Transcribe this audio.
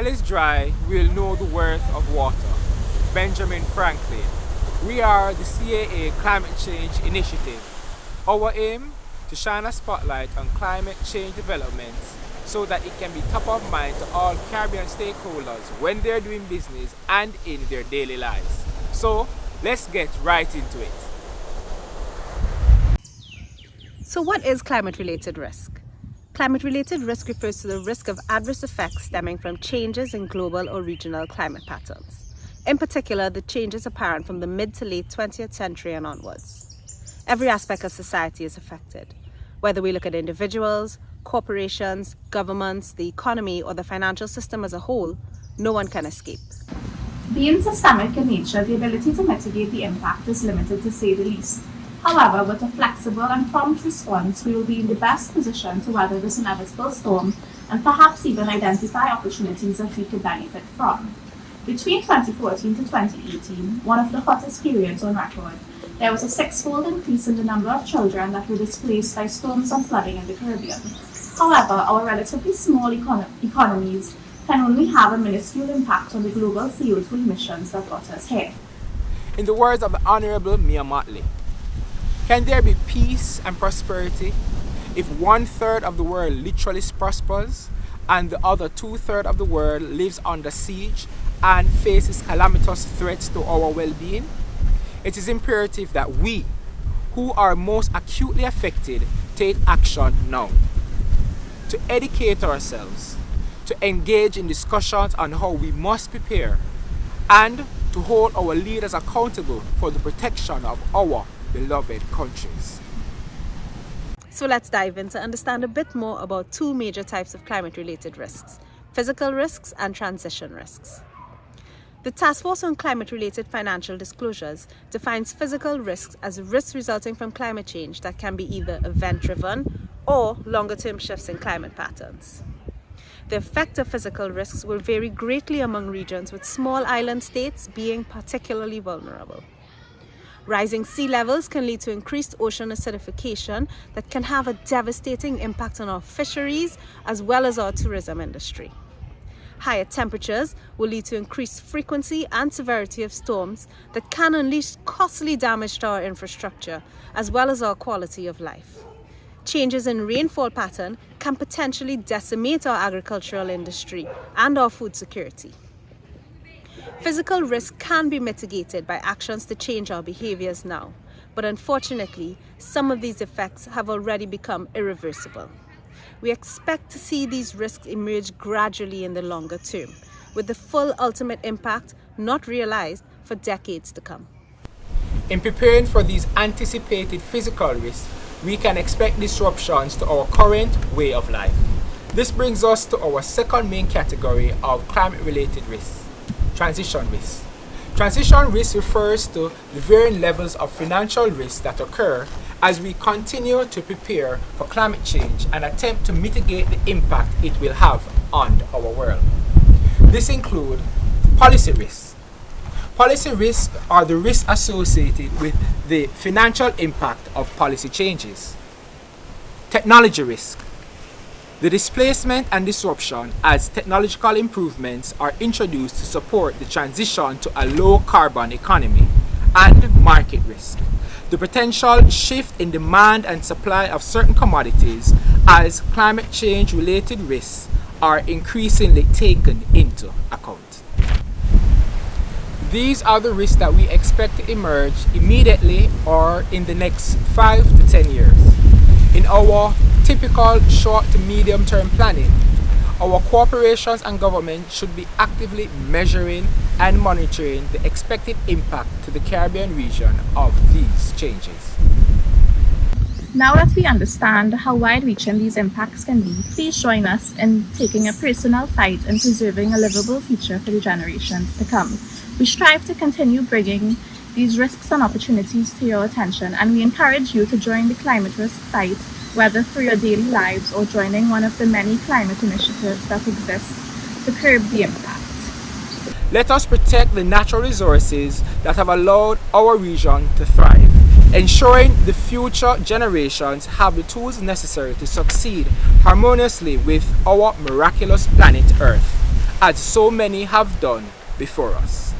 well is dry, we'll know the worth of water. Benjamin Franklin. We are the CAA Climate Change Initiative. Our aim? To shine a spotlight on climate change developments so that it can be top of mind to all Caribbean stakeholders when they're doing business and in their daily lives. So, let's get right into it. So what is climate-related risk? Climate-related risk refers to the risk of adverse effects stemming from changes in global or regional climate patterns. In particular, the changes apparent from the mid to late 20th century and onwards. Every aspect of society is affected. Whether we look at individuals, corporations, governments, the economy, or the financial system as a whole, no one can escape. Being systemic in nature, the ability to mitigate the impact is limited, to say the least. However, with a flexible and prompt response, we will be in the best position to weather this inevitable storm and perhaps even identify opportunities that we could benefit from. Between 2014 to 2018, one of the hottest periods on record, there was a six-fold increase in the number of children that were displaced by storms and flooding in the Caribbean. However, our relatively small economies can only have a minuscule impact on the global CO2 emissions that got us here. In the words of the Honorable Mia Motley, can there be peace and prosperity if 1/3 of the world literally prospers and the other 2/3 of the world lives under siege and faces calamitous threats to our well-being? It is imperative that we, who are most acutely affected, take action now. To educate ourselves, to engage in discussions on how we must prepare, and to hold our leaders accountable for the protection of our beloved countries. So let's dive in to understand a bit more about two major types of climate-related risks: physical risks and transition risks. The Task Force on Climate-Related Financial Disclosures defines physical risks as risks resulting from climate change that can be either event-driven or longer-term shifts in climate patterns. The effect of physical risks will vary greatly among regions, with small island states being particularly vulnerable. Rising sea levels can lead to increased ocean acidification that can have a devastating impact on our fisheries as well as our tourism industry. Higher temperatures will lead to increased frequency and severity of storms that can unleash costly damage to our infrastructure as well as our quality of life. Changes in rainfall pattern can potentially decimate our agricultural industry and our food security. Physical risk can be mitigated by actions to change our behaviors now, but unfortunately, some of these effects have already become irreversible. We expect to see these risks emerge gradually in the longer term, with the full ultimate impact not realized for decades to come. In preparing for these anticipated physical risks, we can expect disruptions to our current way of life. This brings us to our second main category of climate-related risks: transition risks. Transition risk refers to the varying levels of financial risks that occur as we continue to prepare for climate change and attempt to mitigate the impact it will have on our world. This includes policy risks. Policy risks are the risks associated with the financial impact of policy changes. Technology risk. The displacement and disruption as technological improvements are introduced to support the transition to a low-carbon economy. And market risk. The potential shift in demand and supply of certain commodities as climate change-related risks are increasingly taken into account. These are the risks that we expect to emerge immediately or in the next 5 to 10 years. In our typical short to medium term planning, our corporations and government should be actively measuring and monitoring the expected impact to the Caribbean region of these changes. Now that we understand how wide-reaching these impacts can be, please join us in taking a personal fight in preserving a livable future for the generations to come. We strive to continue bringing these risks and opportunities to your attention, and we encourage you to join the climate risk fight, whether through your daily lives or joining one of the many climate initiatives that exist to curb the impact. Let us protect the natural resources that have allowed our region to thrive, ensuring the future generations have the tools necessary to succeed harmoniously with our miraculous planet Earth. as so many have done before us.